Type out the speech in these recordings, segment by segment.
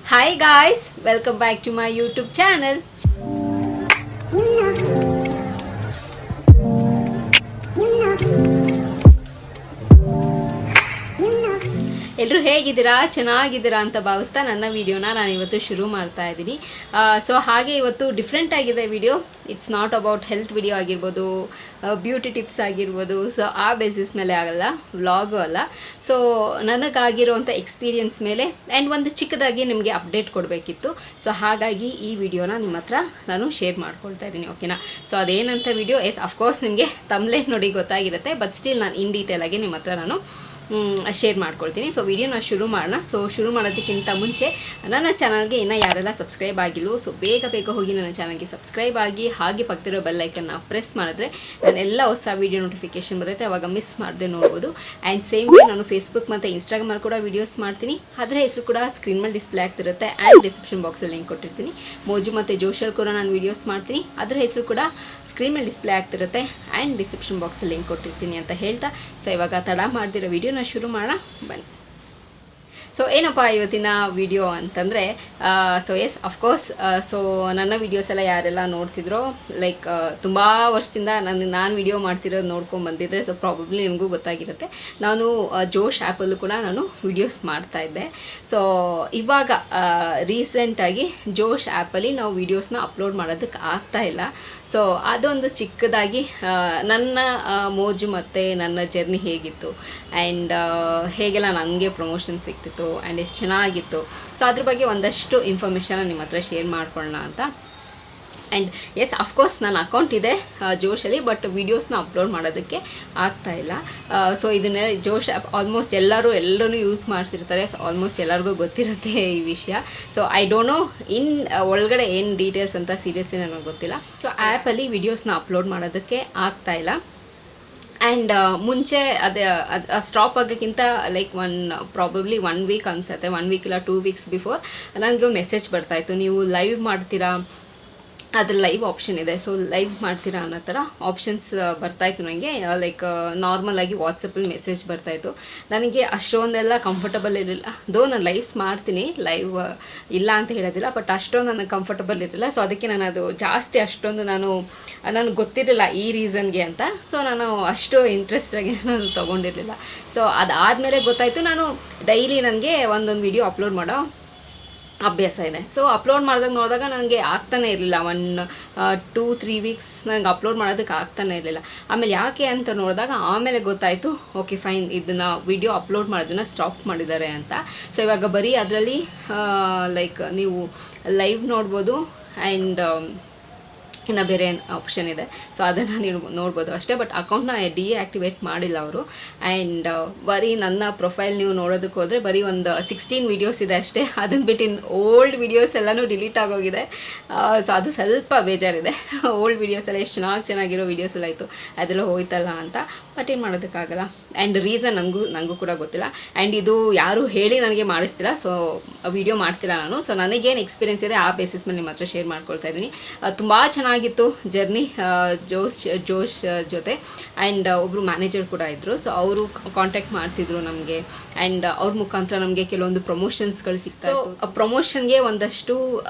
Hi guys, welcome back to my YouTube channel. ಎಲ್ಲರೂ ಹೇಗಿದ್ದೀರಾ, ಚೆನ್ನಾಗಿದ್ದೀರಾ ಅಂತ ಭಾವಿಸ್ತಾ ನನ್ನ ವಿಡಿಯೋನ ನಾನು ಇವತ್ತು ಶುರು ಮಾಡ್ತಾ ಇದ್ದೀನಿ. ಸೊ ಹಾಗೆ ಇವತ್ತು ಡಿಫ್ರೆಂಟ್ ಆಗಿದೆ video. It's not about health video ಆಗಿರ್ಬೋದು, ಬ್ಯೂಟಿ ಟಿಪ್ಸ್ ಆಗಿರ್ಬೋದು. ಸೊ ಆ ಬೇಸಿಸ್ ಮೇಲೆ ಆಗಲ್ಲ, ವ್ಲಾಗು ಅಲ್ಲ. ಸೊ ನನಗಾಗಿರೋವಂಥ ಎಕ್ಸ್ಪೀರಿಯನ್ಸ್ ಮೇಲೆ ಆ್ಯಂಡ್ ಒಂದು ಚಿಕ್ಕದಾಗಿ ನಿಮಗೆ ಅಪ್ಡೇಟ್ ಕೊಡಬೇಕಿತ್ತು. ಸೊ ಹಾಗಾಗಿ ಈ ವಿಡಿಯೋನ ನಿಮ್ಮ ಹತ್ರ ನಾನು ಶೇರ್ ಮಾಡ್ಕೊಳ್ತಾ ಇದ್ದೀನಿ, ಓಕೆನಾ. ಸೊ ಅದೇನಂತ ವಿಡಿಯೋ, ಅಫ್ಕೋರ್ಸ್ ನಿಮಗೆ ತಮ್ಲೇನ್ ನೋಡಿ ಗೊತ್ತಾಗಿರುತ್ತೆ, ಬಟ್ ಸ್ಟಿಲ್ ನಾನು ಇನ್ ಡೀಟೇಲಾಗಿ ನಿಮ್ಮ ಹತ್ರ ನಾನು ಶೇರ್ ಮಾಡ್ಕೊಳ್ತೀನಿ. ಸೊ ವಿಡಿಯೋನ ಶುರು ಮಾಡೋಣ. ಸೊ ಶುರು ಮಾಡೋದಕ್ಕಿಂತ ಮುಂಚೆ ನನ್ನ ಚಾನಲ್ಗೆ ಇನ್ನೂ ಯಾರೆಲ್ಲ ಸಬ್ಸ್ಕ್ರೈಬ್ ಆಗಿಲ್ವೋ, ಸೊ ಬೇಗ ಹೋಗಿ ನನ್ನ ಚಾನಲ್ಗೆ ಸಬ್ಸ್ಕ್ರೈಬ್ ಆಗಿ, ಹಾಗೆ ಪಕ್ಕದಿರೋ ಬೆಲ್ಲೈಕನ್ನ ಪ್ರೆಸ್ ಮಾಡಿದ್ರೆ ನಾನೆಲ್ಲ ಹೊಸ ವೀಡಿಯೋ ನೋಟಿಫಿಕೇಷನ್ ಬರುತ್ತೆ, ಅವಾಗ ಮಿಸ್ ಮಾಡದೆ ನೋಡ್ಬೋದು. ಆ್ಯಂಡ್ ಸೇಮ್ ವೇ ನಾನು ಫೇಸ್ಬುಕ್ ಮತ್ತು ಇನ್ಸ್ಟಾಗ್ರಾಮಲ್ಲಿ ಕೂಡ ವೀಡಿಯೋಸ್ ಮಾಡ್ತೀನಿ. ಅದರ ಹೆಸರು ಕೂಡ ಸ್ಕ್ರೀನ್ ಮೇಲೆ ಡಿಸ್ಪ್ಲೇ ಆಗ್ತಿರುತ್ತೆ ಆ್ಯಂಡ್ ಡಿಸ್ಕ್ರಿಪ್ಷನ್ ಬಾಕ್ಸಲ್ಲಿ ಲಿಂಕ್ ಕೊಟ್ಟಿರ್ತೀನಿ. ಮೋಜು ಮತ್ತು ಜೋಶಲ್ಲಿ ಕೂಡ ನಾನು ವೀಡಿಯೋಸ್ ಮಾಡ್ತೀನಿ, ಅದರ ಹೆಸರು ಕೂಡ ಸ್ಕ್ರೀನ್ ಮೇಲೆ ಡಿಸ್ಪ್ಲೇ ಆಗ್ತಿರುತ್ತೆ ಆ್ಯಂಡ್ ಡಿಸ್ಕ್ರಿಪ್ಷನ್ ಬಾಕ್ಸಲ್ಲಿ ಲಿಂಕ್ ಕೊಟ್ಟಿರ್ತೀನಿ ಅಂತ ಹೇಳ್ತಾ, ಸೊ ಇವಾಗ ತಡ ಮಾಡ್ದಿರೋ ವಿಡಿಯೋನ ಶುರು ಮಾಡೋಣ ಬನ್ನಿ. ಸೊ ಏನಪ್ಪ ಇವತ್ತಿನ ವಿಡಿಯೋ ಅಂತಂದರೆ, ಸೊ ಅಫ್ಕೋರ್ಸ್ ಸೊ ನನ್ನ ವೀಡಿಯೋಸ್ ಎಲ್ಲ ಯಾರೆಲ್ಲ ನೋಡ್ತಿದ್ರೋ, ಲೈಕ್ ತುಂಬ ವರ್ಷದಿಂದ ನಾನು ವಿಡಿಯೋ ಮಾಡ್ತಿರೋದು ನೋಡ್ಕೊಂಡು ಬಂದಿದ್ದರೆ, ಸೊ ಪ್ರಾಬಬ್ಲಿ ನಿಮಗೂ ಗೊತ್ತಾಗಿರುತ್ತೆ. ನಾನು ಜೋಶ್ ಆ್ಯಪಲ್ಲೂ ಕೂಡ ನಾನು ವಿಡಿಯೋಸ್ ಮಾಡ್ತಾಯಿದ್ದೆ. ಸೊ ಇವಾಗ ರೀಸೆಂಟಾಗಿ ಜೋಶ್ ಆ್ಯಪಲ್ಲಿ ನಾವು ವೀಡಿಯೋಸ್ನ ಅಪ್ಲೋಡ್ ಮಾಡೋದಕ್ಕೆ ಆಗ್ತಾಯಿಲ್ಲ. ಸೊ ಅದೊಂದು ಚಿಕ್ಕದಾಗಿ ನನ್ನ ಮೋಜು ಮತ್ತು ನನ್ನ ಜರ್ನಿ ಹೇಗಿತ್ತು ಆ್ಯಂಡ್ ಹೇಗೆಲ್ಲ ನನಗೆ ಪ್ರಮೋಷನ್ ಸಿಗ್ತಿತ್ತು ಆ್ಯಂಡ್ ಎಷ್ಟು ಚೆನ್ನಾಗಿತ್ತು, ಸೊ ಅದ್ರ ಬಗ್ಗೆ ಒಂದಷ್ಟು ಇನ್ಫಾರ್ಮೇಷನ್ ನಿಮ್ಮ ಹತ್ರ ಶೇರ್ ಮಾಡ್ಕೊಳ್ಳೋಣ ಅಂತ. ಆ್ಯಂಡ್ ಅಫ್ಕೋರ್ಸ್ ನನ್ನ ಅಕೌಂಟ್ ಇದೆ ಜೋಶಲ್ಲಿ, ಬಟ್ ವೀಡಿಯೋಸ್ನ ಅಪ್ಲೋಡ್ ಮಾಡೋದಕ್ಕೆ ಆಗ್ತಾಯಿಲ್ಲ. ಸೊ ಇದನ್ನೇ ಜೋಶ್ ಆ್ಯಪ್ ಆಲ್ಮೋಸ್ಟ್ ಎಲ್ಲರೂ ಯೂಸ್ ಮಾಡ್ತಿರ್ತಾರೆ, ಸೊ ಆಲ್ಮೋಸ್ಟ್ ಎಲ್ಲರಿಗೂ ಗೊತ್ತಿರುತ್ತೆ ಈ ವಿಷಯ. ಸೊ ಐ ಡೋಂಟ್ ನೋ ಒಳಗಡೆ ಏನು ಡೀಟೇಲ್ಸ್ ಅಂತ ಸೀರಿಯಸ್ಲಿ ನನಗೆ ಗೊತ್ತಿಲ್ಲ. ಸೊ ಆ್ಯಪಲ್ಲಿ ವೀಡಿಯೋಸ್ನ ಅಪ್ಲೋಡ್ ಮಾಡೋದಕ್ಕೆ ಆಗ್ತಾಯಿಲ್ಲ. ಆ್ಯಂಡ್ ಮುಂಚೆ ಸ್ಟಾಪ್ ಆಗೋಕ್ಕಿಂತ ಲೈಕ್ ಪ್ರಾಬಬ್ಲಿ 1 ವೀಕ್ ಅನಿಸುತ್ತೆ, 1 ವೀಕ್ ಇಲ್ಲ 2 ವೀಕ್ಸ್ ಬಿಫೋರ್ ನನಗೆ ಮೆಸೇಜ್ ಬರ್ತಾಯಿತ್ತು, ನೀವು ಲೈವ್ ಮಾಡ್ತೀರಾ, ಅದ್ರ ಲೈವ್ ಆಪ್ಷನ್ ಇದೆ, ಸೊ ಲೈವ್ ಮಾಡ್ತೀರಾ ಅನ್ನೋ ಥರ ಆಪ್ಷನ್ಸ್ ಬರ್ತಾಯಿತ್ತು ನನಗೆ. ಲೈಕ್ ನಾರ್ಮಲಾಗಿ ವಾಟ್ಸಪ್ಪಲ್ಲಿ ಮೆಸೇಜ್ ಬರ್ತಾಯಿತ್ತು. ನನಗೆ ಅಷ್ಟೊಂದೆಲ್ಲ ಕಂಫರ್ಟಬಲ್ ಇರಲಿಲ್ಲ. ನಾನು ಲೈವ್ಸ್ ಮಾಡ್ತೀನಿ, ಲೈವ್ ಇಲ್ಲ ಅಂತ ಹೇಳೋದಿಲ್ಲ, ಬಟ್ ಅಷ್ಟೊಂದು ನನಗೆ ಕಂಫರ್ಟಬಲ್ ಇರಲಿಲ್ಲ. ಸೊ ಅದಕ್ಕೆ ನಾನು ಅದು ಜಾಸ್ತಿ ಅಷ್ಟೊಂದು ನನಗೆ ಗೊತ್ತಿರಲಿಲ್ಲ ಈ ರೀಸನ್ಗೆ ಅಂತ. ಸೊ ನಾನು ಅಷ್ಟು ಇಂಟ್ರೆಸ್ಟಾಗಿ ನಾನು ತೊಗೊಂಡಿರಲಿಲ್ಲ. ಸೊ ಅದಾದಮೇಲೆ ಗೊತ್ತಾಯಿತು, ನಾನು ಡೈಲಿ ನನಗೆ ಒಂದೊಂದು ವೀಡಿಯೋ ಅಪ್ಲೋಡ್ ಮಾಡೋ ಅಭ್ಯಾಸ ಇದೆ. ಸೊ ಅಪ್ಲೋಡ್ ನೋಡಿದಾಗ ನನಗೆ ಆಗ್ತಾನೆ ಇರಲಿಲ್ಲ. 1-2-3 ವೀಕ್ಸ್ ನನಗೆ ಅಪ್ಲೋಡ್ ಮಾಡೋದಕ್ಕೆ ಆಗ್ತಾನೆ ಇರಲಿಲ್ಲ. ಆಮೇಲೆ ಯಾಕೆ ಅಂತ ನೋಡಿದಾಗ ಆಮೇಲೆ ಗೊತ್ತಾಯಿತು, ಓಕೆ ಫೈನ್, ಇದನ್ನು ವಿಡಿಯೋ ಅಪ್ಲೋಡ್ ಮಾಡೋದನ್ನು ಸ್ಟಾಪ್ ಮಾಡಿದ್ದಾರೆ ಅಂತ. ಸೊ ಇವಾಗ ಬರೀ ಅದರಲ್ಲಿ ಲೈಕ್ ನೀವು ಲೈವ್ ನೋಡ್ಬೋದು ಆ್ಯಂಡ್ ಇನ್ನು ಬೇರೆ ಆಪ್ಷನ್ ಇದೆ, ಸೊ ಅದನ್ನು ನೀವು ನೋಡ್ಬೋದು ಅಷ್ಟೇ. ಬಟ್ ಅಕೌಂಟ್ನ ಡಿಆಕ್ಟಿವೇಟ್ ಮಾಡಿಲ್ಲ ಅವರು. ಆ್ಯಂಡ್ ಬರೀ ನನ್ನ ಪ್ರೊಫೈಲ್ ನೀವು ನೋಡೋದಕ್ಕೆ ಹೋದರೆ ಬರೀ ಒಂದು 16 ವೀಡಿಯೋಸ್ ಇದೆ ಅಷ್ಟೇ. ಅದನ್ನು ಬಿಟ್ಟು ಓಲ್ಡ್ ವೀಡಿಯೋಸ್ ಎಲ್ಲನೂ ಡಿಲೀಟ್ ಆಗೋಗಿದೆ. ಸೊ ಅದು ಸ್ವಲ್ಪ ಬೇಜಾರಿದೆ. ಓಲ್ಡ್ ವೀಡಿಯೋಸ್ ಎಲ್ಲ ಎಷ್ಟು ಚೆನ್ನಾಗಿರೋ ವೀಡಿಯೋಸ್ ಎಲ್ಲ ಇತ್ತು, ಅದೆಲ್ಲ ಹೋಯ್ತಲ್ಲ ಅಂತ. ಬಟ್ ಏನು ಮಾಡೋದಕ್ಕಾಗಲ್ಲ. ಆ್ಯಂಡ್ ರೀಸನ್ ನನಗೂ ಕೂಡ ಗೊತ್ತಿಲ್ಲ. ಆ್ಯಂಡ್ ಇದು ಯಾರು ಹೇಳಿ ನನಗೆ ಮಾಡಿಸ್ತಿಲ್ಲ, ಸೊ ವಿಡಿಯೋ ಮಾಡ್ತಿಲ್ಲ ನಾನು. ಸೊ ನನಗೇನು ಎಕ್ಸ್ಪೀರಿಯೆನ್ಸ್ ಇದೆ ಆ ಬೇಸಿಸ್ ಮೇಲೆ ನಿಮ್ಮ ಹತ್ರ ಶೇರ್ ಮಾಡ್ಕೊಳ್ತಾ ಇದ್ದೀನಿ. ತುಂಬ ಚೆನ್ನಾಗಿತ್ತು ಜರ್ನಿ ಜೋಶ್ ಜೊತೆ. ಆ್ಯಂಡ್ ಒಬ್ಬರು ಮ್ಯಾನೇಜರ್ ಕೂಡ ಇದ್ದರು, ಸೊ ಅವರು ಕಾಂಟ್ಯಾಕ್ಟ್ ಮಾಡ್ತಿದ್ರು ನಮಗೆ. ಆ್ಯಂಡ್ ಅವ್ರ ಮುಖಾಂತರ ನಮಗೆ ಕೆಲವೊಂದು ಪ್ರಮೋಷನ್ಸ್ಗಳು ಸಿಗ್ತಾ ಇತ್ತು. ಆ ಪ್ರಮೋಷನ್ಗೆ ಒಂದಷ್ಟು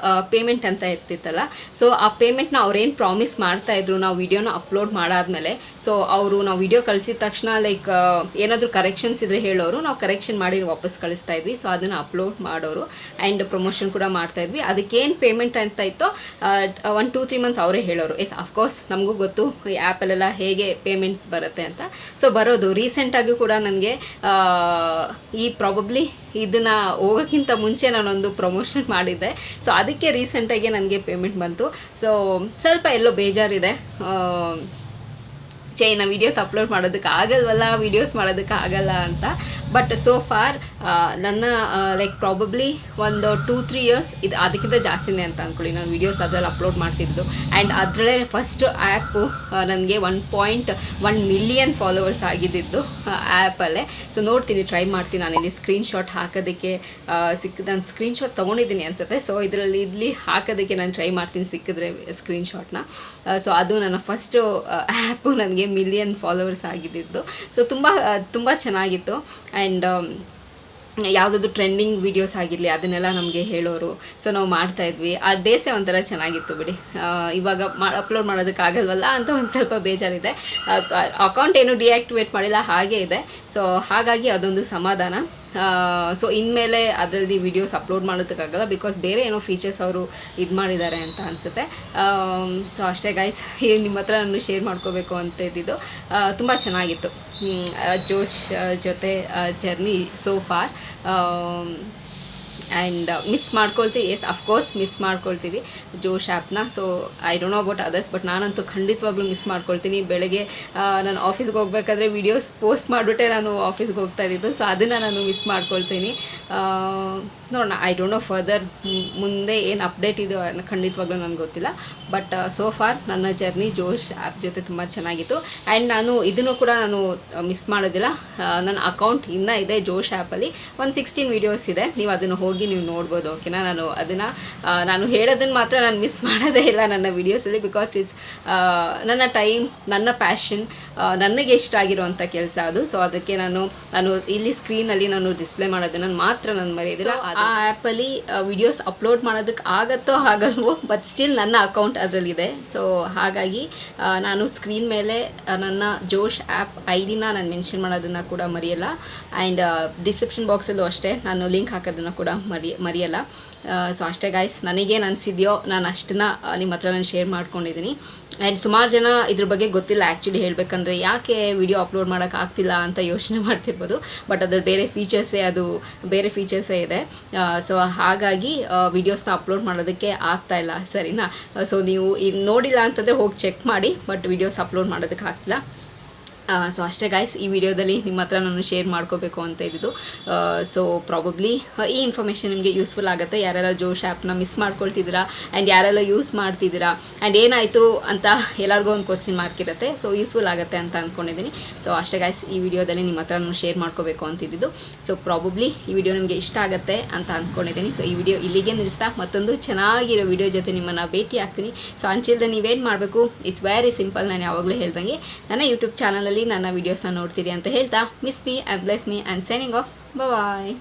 ಪೇಮೆಂಟ್ ಅಂತ ಇರ್ತಿತ್ತಲ್ಲ, ಸೊ ಆ ಪೇಮೆಂಟ್ನ ಅವ್ರೇನು ಪ್ರಾಮಿಸ್ ಮಾಡ್ತಾಯಿದ್ರು ನಾವು ವಿಡಿಯೋನ ಅಪ್ಲೋಡ್ ಮಾಡಾದ್ಮೇಲೆ. ಸೊ ಅವರು ನಾವು ವಿಡಿಯೋ ಕಳಿಸಿದ ತಕ್ಷಣ ಲೈಕ್ ಏನಾದರೂ ಕರೆಕ್ಷನ್ಸ್ ಇದ್ದರೆ ಹೇಳೋರು, ನಾವು ಕರೆಕ್ಷನ್ ಮಾಡಿ ವಾಪಸ್ ಕಳಿಸ್ತಾ ಇದ್ವಿ. ಸೊ ಅದನ್ನು ಅಪ್ಲೋಡ್ ಮಾಡೋರು ಆ್ಯಂಡ್ ಪ್ರಮೋಷನ್ ಕೂಡ ಮಾಡ್ತಾಯಿದ್ವಿ. ಅದಕ್ಕೇನು ಪೇಮೆಂಟ್ ಅಂತ ಇತ್ತೋ 1-2-3 ಮಂತ್ಸ್ ಅವರೇ ಹೇಳೋರು. ಅಫ್ಕೋರ್ಸ್ ನಮಗೂ ಗೊತ್ತು ಈ ಆ್ಯಪಲ್ಲೆಲ್ಲ ಹೇಗೆ ಪೇಮೆಂಟ್ಸ್ ಬರುತ್ತೆ ಅಂತ. ಸೊ ಬರೋದು ರೀಸೆಂಟಾಗಿ ಕೂಡ ನನಗೆ ಈ ಪ್ರಾಬಬ್ಲಿ ಇದನ್ನು ಹೋಗೋಕ್ಕಿಂತ ಮುಂಚೆ ನಾನೊಂದು ಪ್ರಮೋಷನ್ ಮಾಡಿದ್ದೆ. ಸೊ ಅದಕ್ಕೆ ರೀಸೆಂಟಾಗಿ ನನಗೆ ಪೇಮೆಂಟ್ ಬಂತು. ಸೊ ಸ್ವಲ್ಪ ಎಲ್ಲೋ ಬೇಜಾರಿದೆ, ವೀಡಿಯೋಸ್ ಅಪ್ಲೋಡ್ ಮಾಡೋದಕ್ಕೆ ಆಗಲ್ವಲ್ಲ, ವೀಡಿಯೋಸ್ ಮಾಡೋದಕ್ಕೆ ಆಗಲ್ಲ ಅಂತ. ಬಟ್ ಸೋ ಫಾರ್ ನನ್ನ ಲೈಕ್ ಪ್ರಾಬಬ್ಲಿ ಒಂದು 2-3 ಇಯರ್ಸ್ ಇದು ಅದಕ್ಕಿಂತ ಜಾಸ್ತಿನೇ ಅಂತ ಅಂದ್ಕೊಳ್ಳಿ, ನಾನು ವೀಡಿಯೋಸ್ ಅದರಲ್ಲಿ ಅಪ್ಲೋಡ್ ಮಾಡ್ತಿದ್ದು. ಆ್ಯಂಡ್ ಅದರಲ್ಲೇ ಫಸ್ಟ್ ಆ್ಯಪು ನನಗೆ 1.1 ಮಿಲಿಯನ್ ಫಾಲೋವರ್ಸ್ ಆಗಿದ್ದು ಆ್ಯಪಲ್ಲೇ. ಸೊ ನೋಡ್ತೀನಿ, ಟ್ರೈ ಮಾಡ್ತೀನಿ. ನಾನಿಲ್ಲಿ ಸ್ಕ್ರೀನ್ಶಾಟ್ ಹಾಕೋದಕ್ಕೆ ನಾನು ಸ್ಕ್ರೀನ್ಶಾಟ್ ತೊಗೊಂಡಿದ್ದೀನಿ ಅನಿಸುತ್ತೆ. ಸೊ ಇಲ್ಲಿ ಹಾಕೋದಕ್ಕೆ ನಾನು ಟ್ರೈ ಮಾಡ್ತೀನಿ, ಸಿಕ್ಕಿದ್ರೆ ಸ್ಕ್ರೀನ್ಶಾಟ್ನ. ಸೊ ಅದು ನನ್ನ ಫಸ್ಟು ಆ್ಯಪು ನನಗೆ ಮಿಲಿಯನ್ ಫಾಲೋವರ್ಸ್ ಆಗಿದ್ದು. ಸೊ ತುಂಬ ಚೆನ್ನಾಗಿತ್ತು. ಆ್ಯಂಡ್ ಯಾವುದಾದ್ರು ಟ್ರೆಂಡಿಂಗ್ ವೀಡಿಯೋಸ್ ಆಗಿರಲಿ ಅದನ್ನೆಲ್ಲ ನಮಗೆ ಹೇಳೋರು. ಸೊ ನಾವು ಮಾಡ್ತಾಯಿದ್ವಿ. ಆ ಡೇಸೇ ಒಂಥರ ಚೆನ್ನಾಗಿತ್ತು ಬಿಡಿ. ಇವಾಗ ಅಪ್ಲೋಡ್ ಮಾಡೋದಕ್ಕಾಗಲ್ವಲ್ಲ ಅಂತ ಒಂದು ಸ್ವಲ್ಪ ಬೇಜಾರಿದೆ. ಅಕೌಂಟ್ ಏನು ಡಿಆಕ್ಟಿವೇಟ್ ಮಾಡಿಲ್ಲ, ಹಾಗೇ ಇದೆ. ಸೊ ಹಾಗಾಗಿ ಅದೊಂದು ಸಮಾಧಾನ. ಸೊ ಇನ್ಮೇಲೆ ಅದರಲ್ಲಿ ವೀಡಿಯೋಸ್ ಅಪ್ಲೋಡ್ ಮಾಡೋದಕ್ಕಾಗಲ್ಲ, ಬಿಕಾಸ್ ಬೇರೆ ಏನೋ ಫೀಚರ್ಸ್ ಅವರು ಇದು ಮಾಡಿದ್ದಾರೆ ಅಂತ ಅನಿಸುತ್ತೆ. ಸೊ ಅಷ್ಟೇ ಗೈಸ್, ನಿಮ್ಮ ಹತ್ರ ನಾನು ಶೇರ್ ಮಾಡ್ಕೋಬೇಕು ಅಂತ ಇದ್ದಿದ್ದು. ತುಂಬ ಚೆನ್ನಾಗಿತ್ತು ಜೋಶ್ ಜೊತೆ journey so for. And miss ಮಾಡ್ಕೊಳ್ತೀವಿ, ಎಸ್ ಅಫ್ಕೋರ್ಸ್ ಮಿಸ್ ಮಾಡ್ಕೊಳ್ತೀವಿ ಜೋಶ್ ಆ್ಯಪ್ನ. So I don't know about others, but ನಾನಂತೂ ಖಂಡಿತವಾಗ್ಲೂ ಮಿಸ್ ಮಾಡ್ಕೊಳ್ತೀನಿ. ಬೆಳಗ್ಗೆ ನಾನು ಆಫೀಸ್ಗೆ ಹೋಗ್ಬೇಕಾದ್ರೆ ವೀಡಿಯೋಸ್ ಪೋಸ್ಟ್ ಮಾಡಿಬಿಟ್ಟೆ ನಾನು ಆಫೀಸ್ಗೆ ಹೋಗ್ತಾ ಇದ್ದಿದ್ದು. ಸೊ ಅದನ್ನು ನಾನು ಮಿಸ್ ಮಾಡ್ಕೊಳ್ತೀನಿ. ನೋಡೋಣ, ಐ ಡೋಂಟ್ ನೋ ಫರ್ದರ್ ಮುಂದೆ ಏನು ಅಪ್ಡೇಟ್ ಇದೆಯೋ ಖಂಡಿತವಾಗ್ಲೂ ನನಗೆ ಗೊತ್ತಿಲ್ಲ. ಬಟ್ ಸೋ ಫಾರ್ ನನ್ನ ಜರ್ನಿ ಜೋಶ್ ಆ್ಯಪ್ ಜೊತೆ ತುಂಬ ಚೆನ್ನಾಗಿತ್ತು. ಆ್ಯಂಡ್ ನಾನು ಇದನ್ನು ಕೂಡ ನಾನು ಮಿಸ್ ಮಾಡೋದಿಲ್ಲ. ನನ್ನ ಅಕೌಂಟ್ ಇನ್ನೂ ಇದೆ ಜೋಶ್ ಆ್ಯಪಲ್ಲಿ. ಒಂದು 16 ವೀಡಿಯೋಸ್ ಇದೆ, ನೀವು ಅದನ್ನು ಹೋಗಿ ನೀವು ನೋಡ್ಬೋದು. ಓಕೆನಾ? ನಾನು ಹೇಳೋದನ್ನು ಮಾತ್ರ ನಾನು ಮಿಸ್ ಮಾಡೋದೇ ಇಲ್ಲ ನನ್ನ ವೀಡಿಯೋಸಲ್ಲಿ, ಬಿಕಾಸ್ ಇಟ್ಸ್ ನನ್ನ ಟೈಮ್, ನನ್ನ ಪ್ಯಾಷನ್, ನನಗೆ ಇಷ್ಟ ಆಗಿರೋವಂಥ ಕೆಲಸ ಅದು. ಸೊ ಅದಕ್ಕೆ ನಾನು ಇಲ್ಲಿ ಸ್ಕ್ರೀನಲ್ಲಿ ನಾನು ಡಿಸ್ಪ್ಲೇ ಮಾಡೋದನ್ನು ಮಾತ್ರ ನಾನು ಮರೆಯೋದಿಲ್ಲ. ಆ ಆ್ಯಪಲ್ಲಿ ವೀಡಿಯೋಸ್ ಅಪ್ಲೋಡ್ ಮಾಡೋದಕ್ಕೆ ಆಗತ್ತೋ ಆಗಲ್ವೋ, ಬಟ್ ಸ್ಟಿಲ್ ನನ್ನ ಅಕೌಂಟ್ ಅದರಲ್ಲಿದೆ. ಸೊ ಹಾಗಾಗಿ ನಾನು ಸ್ಕ್ರೀನ್ ಮೇಲೆ ನನ್ನ ಜೋಶ್ ಆ್ಯಪ್ ಐಡಿನ ನಾನು ಮೆನ್ಷನ್ ಮಾಡೋದನ್ನು ಕೂಡ ಮರೆಯಲ್ಲ. ಆ್ಯಂಡ್ ಡಿಸ್ಕ್ರಿಪ್ಷನ್ ಬಾಕ್ಸಲ್ಲೂ ಅಷ್ಟೇ ನಾನು ಲಿಂಕ್ ಹಾಕೋದನ್ನು ಕೂಡ ಮರೆಯಲ್ಲ. ಸೊ ಅಷ್ಟೇ ಗೈಸ್, ನನಗೇನು ಅನಿಸಿದೆಯೋ ನಾನು ಅಷ್ಟನ್ನ ನಿಮ್ಮ ಹತ್ರ ನಾನು ಶೇರ್ ಮಾಡ್ಕೊಂಡಿದ್ದೀನಿ. ಆ್ಯಂಡ್ ಸುಮಾರು ಜನ ಇದ್ರ ಬಗ್ಗೆ ಗೊತ್ತಿಲ್ಲ ಆ್ಯಕ್ಚುಲಿ ಹೇಳಬೇಕಂದ್ರೆ, ಯಾಕೆ ವಿಡಿಯೋ ಅಪ್ಲೋಡ್ ಮಾಡೋಕ್ಕಾಗ್ತಿಲ್ಲ ಅಂತ ಯೋಚನೆ ಮಾಡ್ತಿರ್ಬೋದು. ಬಟ್ ಅದ್ರ ಬೇರೆ ಫೀಚರ್ಸೇ ಇದೆ. ಸೊ ಹಾಗಾಗಿ ವೀಡಿಯೋಸ್ನ ಅಪ್ಲೋಡ್ ಮಾಡೋದಕ್ಕೆ ಆಗ್ತಾಯಿಲ್ಲ, ಸರಿನಾ? ಸೊ ನೀವು ಈಗ ನೋಡಿಲ್ಲ ಅಂತಂದರೆ ಹೋಗಿ ಚೆಕ್ ಮಾಡಿ, ಬಟ್ ವೀಡಿಯೋಸ್ ಅಪ್ಲೋಡ್ ಮಾಡೋದಕ್ಕೆ ಆಗ್ತಿಲ್ಲ. ಸೊ ಅಷ್ಟೇ ಗೈಸ್, ಈ ವಿಡಿಯೋದಲ್ಲಿ ನಿಮ್ಮ ಹತ್ರ ನಾನು ಶೇರ್ ಮಾಡ್ಕೋಬೇಕು ಅಂತ ಇದ್ದಿದ್ದು. ಸೊ ಪ್ರಾಬಬ್ಲಿ ಈ ಇನ್ಫಾರ್ಮೇಷನ್ ನಿಮಗೆ ಯೂಸ್ಫುಲ್ ಆಗುತ್ತೆ. ಯಾರೆಲ್ಲ ಜೋಶ್ ಆ್ಯಪ್ನ ಮಿಸ್ ಮಾಡ್ಕೊಳ್ತಿದ್ದೀರಾ ಆ್ಯಂಡ್ ಯಾರೆಲ್ಲ ಯೂಸ್ ಮಾಡ್ತಿದ್ದೀರಾ ಆ್ಯಂಡ್ ಏನಾಯಿತು ಅಂತ ಎಲ್ಲರಿಗೂ ಒಂದು ಕ್ವಶ್ಚನ್ ಮಾರ್ಕ್ ಇರುತ್ತೆ. ಸೊ ಯೂಸ್ಫುಲ್ ಆಗುತ್ತೆ ಅಂತ ಅಂದ್ಕೊಂಡಿದ್ದೀನಿ. ಸೊ ಅಷ್ಟೇ ಗೈಸ್, ಈ ವಿಡಿಯೋದಲ್ಲಿ ನಿಮ್ಮ ಹತ್ರ ನಾನು ಶೇರ್ ಮಾಡ್ಕೋಬೇಕು ಅಂತಿದ್ದು. ಸೊ ಪ್ರಾಬಬ್ಲಿ ಈ ವಿಡಿಯೋ ನಿಮಗೆ ಇಷ್ಟ ಆಗುತ್ತೆ ಅಂತ ಅಂದ್ಕೊಂಡಿದ್ದೀನಿ. ಸೊ ಈ ವಿಡಿಯೋ ಇಲ್ಲಿಗೆ ನಿಲ್ಲಿಸ್ತಾ ಮತ್ತೊಂದು ಚೆನ್ನಾಗಿರೋ ವಿಡಿಯೋ ಜೊತೆ ನಿಮ್ಮನ್ನು ಭೇಟಿ ಆಗ್ತೀನಿ. ಸೊ ಅಂಚಿಲ್ದೆ ನೀವೇನು ಮಾಡಬೇಕು, ಇಟ್ಸ್ ವೆರಿ ಸಿಂಪಲ್. ನಾನು ಯಾವಾಗಲೂ ಹೇಳ್ದಂಗೆ ನನ್ನ ಯೂಟ್ಯೂಬ್ ಚಾನಲಲ್ಲಿ ನನ್ನ ವೀಡಿಯೋಸ್ನ ನೋಡ್ತೀರಿ ಅಂತ ಹೇಳ್ತಾ, miss me and bless me and signing off. Bye.